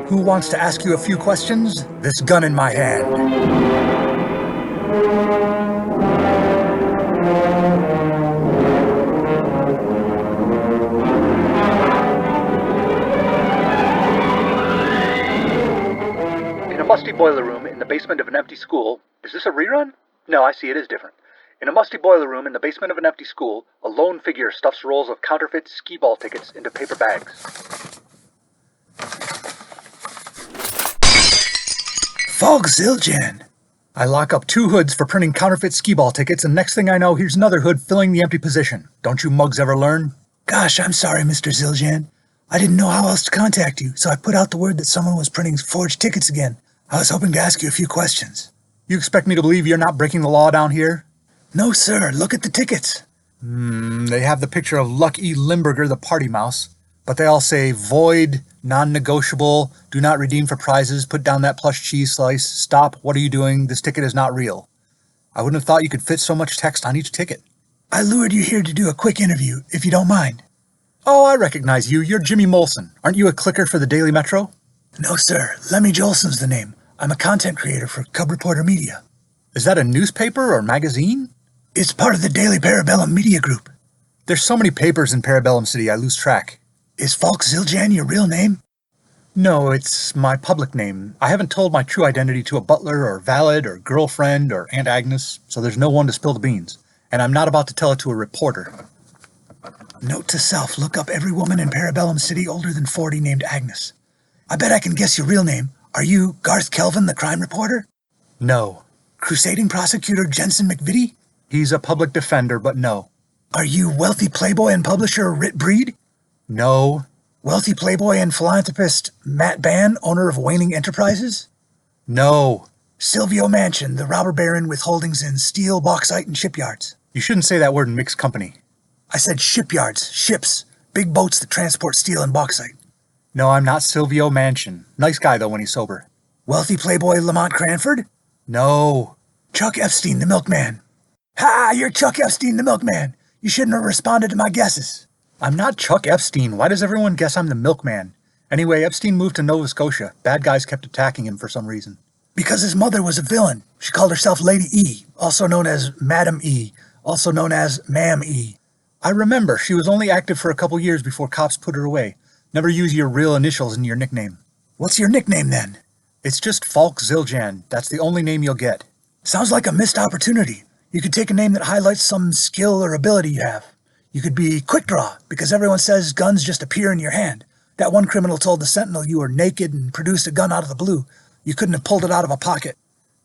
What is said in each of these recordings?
Who wants to ask you a few questions? This gun in my hand. In a musty boiler room in the basement of an empty school... Is this a rerun? No, I see, it is different. In a musty boiler room in the basement of an empty school, a lone figure stuffs rolls of counterfeit skee-ball tickets into paper bags. Falk, Zildjian! I lock up 2 hoods for printing counterfeit skee-ball tickets, and next thing I know, here's another hood filling the empty position. Don't you mugs ever learn? Gosh, I'm sorry, Mr. Zildjian. I didn't know how else to contact you, so I put out the word that someone was printing forged tickets again. I was hoping to ask you a few questions. You expect me to believe you're not breaking the law down here? No, sir. Look at the tickets. They have the picture of Lucky Limburger, the party mouse, but they all say void, non-negotiable, do not redeem for prizes, put down that plush cheese slice, stop, what are you doing, this ticket is not real. I wouldn't have thought you could fit so much text on each ticket. I lured you here to do a quick interview, if you don't mind. Oh, I recognize you. You're Jimmy Molson. Aren't you a clicker for the Daily Metro? No, sir. Lemmy Jolson's the name. I'm a content creator for Cub Reporter Media. Is that a newspaper or magazine? It's part of the Daily Parabellum Media Group. There's so many papers in Parabellum City, I lose track. Is Falk Zildjian your real name? No, it's my public name. I haven't told my true identity to a butler or valet or girlfriend or Aunt Agnes, so there's no one to spill the beans. And I'm not about to tell it to a reporter. Note to self, look up every woman in Parabellum City older than 40 named Agnes. I bet I can guess your real name. Are you Garth Kelvin, the crime reporter? No. Crusading prosecutor Jensen McVitie? He's a public defender, but no. Are you wealthy playboy and publisher Rit Breed? No. Wealthy playboy and philanthropist Matt Ban, owner of Waning Enterprises? No. Silvio Manchin, the robber baron with holdings in steel, bauxite, and shipyards. You shouldn't say that word in mixed company. I said shipyards, ships, big boats that transport steel and bauxite. No, I'm not Silvio Manchin. Nice guy, though, when he's sober. Wealthy playboy Lamont Cranford? No. Chuck Epstein, the milkman. Ha! You're Chuck Epstein, the milkman. You shouldn't have responded to my guesses. I'm not Chuck Epstein. Why does everyone guess I'm the milkman? Anyway, Epstein moved to Nova Scotia. Bad guys kept attacking him for some reason. Because his mother was a villain. She called herself Lady E, also known as Madam E, also known as Ma'am E. I remember. She was only active for a couple years before cops put her away. Never use your real initials in your nickname. What's your nickname, then? It's just Falk Zildjian. That's the only name you'll get. Sounds like a missed opportunity. You could take a name that highlights some skill or ability you have. You could be Quick Draw, because everyone says guns just appear in your hand. That one criminal told the Sentinel you were naked and produced a gun out of the blue. You couldn't have pulled it out of a pocket.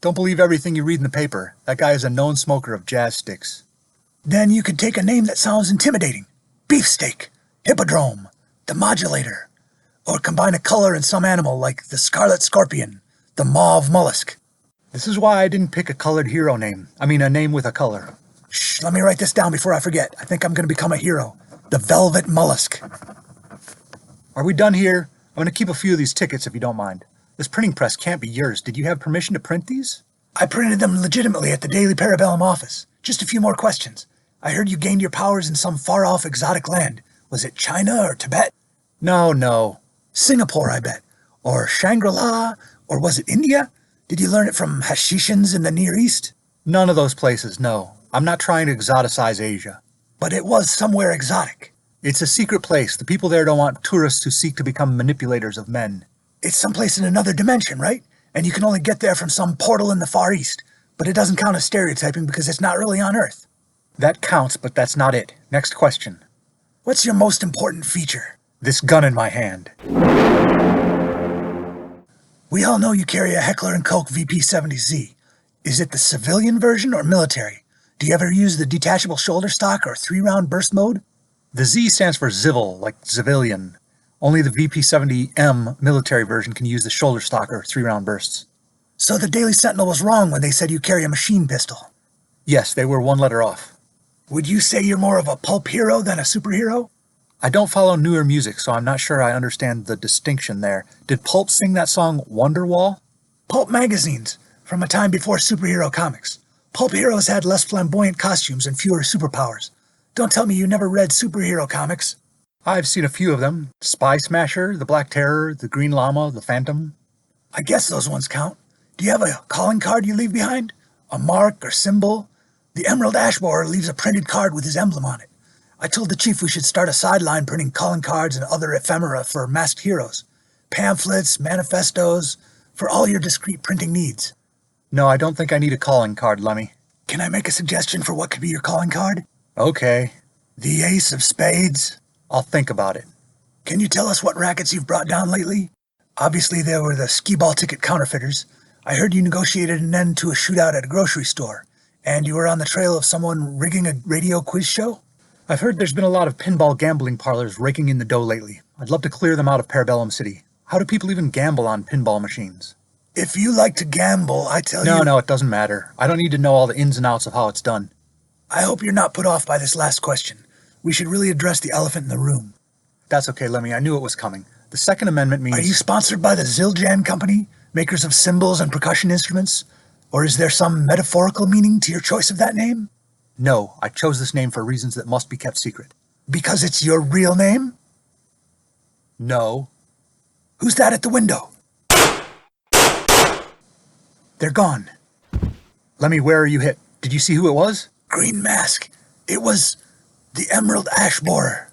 Don't believe everything you read in the paper. That guy is a known smoker of jazz sticks. Then you could take a name that sounds intimidating. Beefsteak, Hippodrome, the Modulator. Or combine a color in some animal like the Scarlet Scorpion, the Mauve Mollusk. This is why I didn't pick a colored hero name. I mean, a name with a color. Shh, let me write this down before I forget. I think I'm going to become a hero. The Velvet Mollusk. Are we done here? I'm going to keep a few of these tickets if you don't mind. This printing press can't be yours. Did you have permission to print these? I printed them legitimately at the Daily Parabellum office. Just a few more questions. I heard you gained your powers in some far-off exotic land. Was it China or Tibet? No. Singapore, I bet. Or Shangri-La? Or was it India? Did you learn it from Hashishans in the Near East? None of those places, no. I'm not trying to exoticize Asia. But it was somewhere exotic. It's a secret place. The people there don't want tourists who seek to become manipulators of men. It's someplace in another dimension, right? And you can only get there from some portal in the Far East. But it doesn't count as stereotyping because it's not really on Earth. That counts, but that's not it. Next question. What's your most important feature? This gun in my hand. We all know you carry a Heckler & Koch VP-70Z. Is it the civilian version or military? Do you ever use the detachable shoulder stock or 3-round burst mode? The Z stands for Zivil, like civilian. Only the VP-70M military version can use the shoulder stock or 3-round bursts. So the Daily Sentinel was wrong when they said you carry a machine pistol? Yes, they were one letter off. Would you say you're more of a pulp hero than a superhero? I don't follow newer music, so I'm not sure I understand the distinction there. Did Pulp sing that song Wonderwall? Pulp magazines, from a time before superhero comics. Pulp heroes had less flamboyant costumes and fewer superpowers. Don't tell me you never read superhero comics. I've seen a few of them. Spy Smasher, the Black Terror, the Green Llama, the Phantom. I guess those ones count. Do you have a calling card you leave behind? A mark or symbol? The Emerald Ash Borer leaves a printed card with his emblem on it. I told the chief we should start a sideline printing calling cards and other ephemera for masked heroes. Pamphlets, manifestos, for all your discreet printing needs. No, I don't think I need a calling card, Lemmy. Can I make a suggestion for what could be your calling card? Okay. The Ace of Spades? I'll think about it. Can you tell us what rackets you've brought down lately? Obviously, there were the skee-ball ticket counterfeiters. I heard you negotiated an end to a shootout at a grocery store, and you were on the trail of someone rigging a radio quiz show? I've heard there's been a lot of pinball gambling parlors raking in the dough lately. I'd love to clear them out of Parabellum City. How do people even gamble on pinball machines? If you like to gamble, I tell you... No, it doesn't matter. I don't need to know all the ins and outs of how it's done. I hope you're not put off by this last question. We should really address the elephant in the room. That's okay, Lemmy. I knew it was coming. The Second Amendment means... Are you sponsored by the Zildjian Company, makers of cymbals and percussion instruments? Or is there some metaphorical meaning to your choice of that name? No, I chose this name for reasons that must be kept secret. Because it's your real name? No. Who's that at the window? They're gone. Lemmy, where are you hit? Did you see who it was? Green mask. It was the Emerald Ash Borer.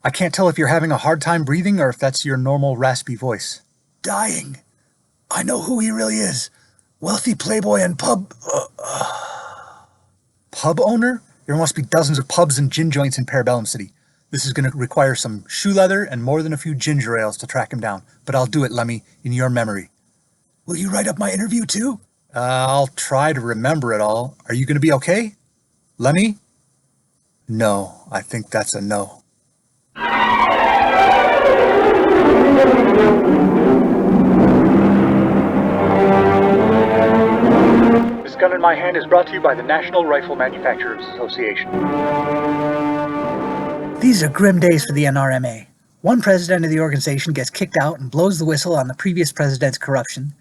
I can't tell if you're having a hard time breathing or if that's your normal raspy voice. Dying. I know who he really is. Wealthy playboy and pub... Pub owner? There must be dozens of pubs and gin joints in Parabellum City. This is going to require some shoe leather and more than a few ginger ales to track him down. But I'll do it, Lemmy, in your memory. Will you write up my interview too? I'll try to remember it all. Are you going to be okay? Lemmy? No, I think that's a no. This gun in my hand is brought to you by the National Rifle Manufacturers Association. These are grim days for the NRMA. One president of the organization gets kicked out and blows the whistle on the previous president's corruption.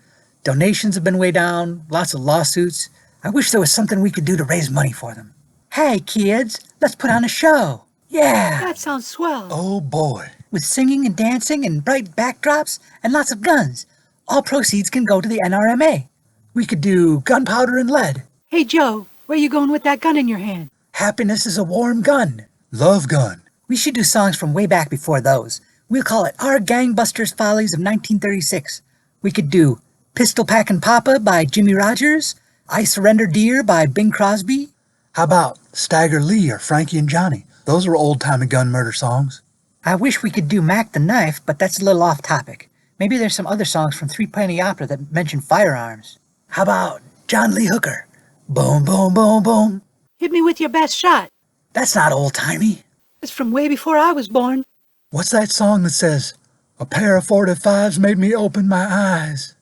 Donations have been way down, lots of lawsuits. I wish there was something we could do to raise money for them. Hey, kids, let's put on a show. Yeah. That sounds swell. Oh, boy. With singing and dancing and bright backdrops and lots of guns. All proceeds can go to the NRMA. We could do gunpowder and lead. Hey, Joe, where you going with that gun in your hand? Happiness is a warm gun. Love gun. We should do songs from way back before those. We'll call it Our Gangbusters Follies of 1936. We could do Pistol Packin' Papa by Jimmy Rogers, I Surrender Dear by Bing Crosby. How about Stagger Lee or Frankie and Johnny? Those were old-timey gun murder songs. I wish we could do Mac the Knife, but that's a little off topic. Maybe there's some other songs from Three Penny Opera that mention firearms. How about John Lee Hooker? Boom, boom, boom, boom. Hit me with your best shot. That's not old-timey. It's from way before I was born. What's that song that says, a pair of 45s made me open my eyes?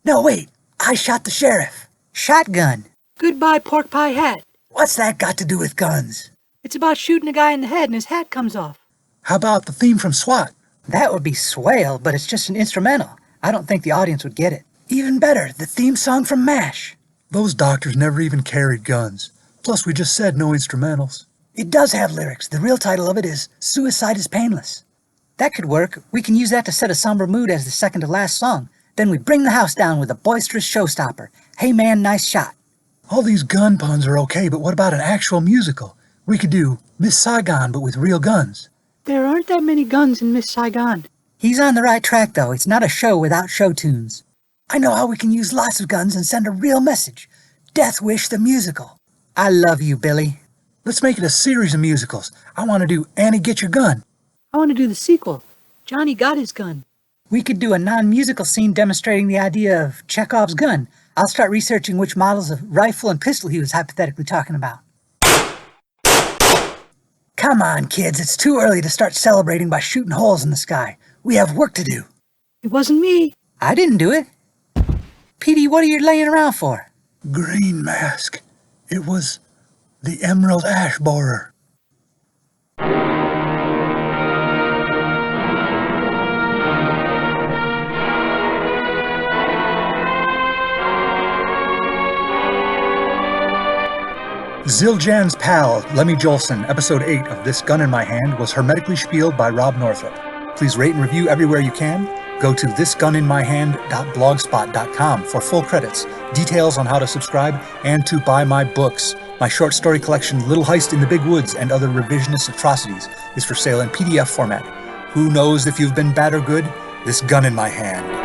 No, wait. I shot the sheriff. Shotgun. Goodbye, pork pie hat. What's that got to do with guns? It's about shooting a guy in the head and his hat comes off. How about the theme from SWAT? That would be swale, but it's just an instrumental. I don't think the audience would get it. Even better, the theme song from MASH. Those doctors never even carried guns. Plus, we just said no instrumentals. It does have lyrics. The real title of it is Suicide is Painless. That could work. We can use that to set a somber mood as the second to last song. Then we bring the house down with a boisterous showstopper. Hey man, nice shot. All these gun puns are okay, but what about an actual musical? We could do Miss Saigon, but with real guns. There aren't that many guns in Miss Saigon. He's on the right track, though. It's not a show without show tunes. I know how we can use lots of guns and send a real message. Death Wish the musical. I love you, Billy. Let's make it a series of musicals. I want to do Annie Get Your Gun. I want to do the sequel. Johnny Got His Gun. We could do a non-musical scene demonstrating the idea of Chekhov's gun. I'll start researching which models of rifle and pistol he was hypothetically talking about. Come on, kids. It's too early to start celebrating by shooting holes in the sky. We have work to do. It wasn't me. I didn't do it. Petey, what are you laying around for? Green mask. It was the Emerald Ash Borer. Zildjian's pal, Lemmy Jolson, episode 8 of This Gun in My Hand was hermetically spieled by Rob Northrop. Please rate and review everywhere you can. Go to thisguninmyhand.blogspot.com for full credits, details on how to subscribe, and to buy my books. My short story collection, Little Heist in the Big Woods and Other Revisionist Atrocities, is for sale in PDF format. Who knows if you've been bad or good? This gun in my hand.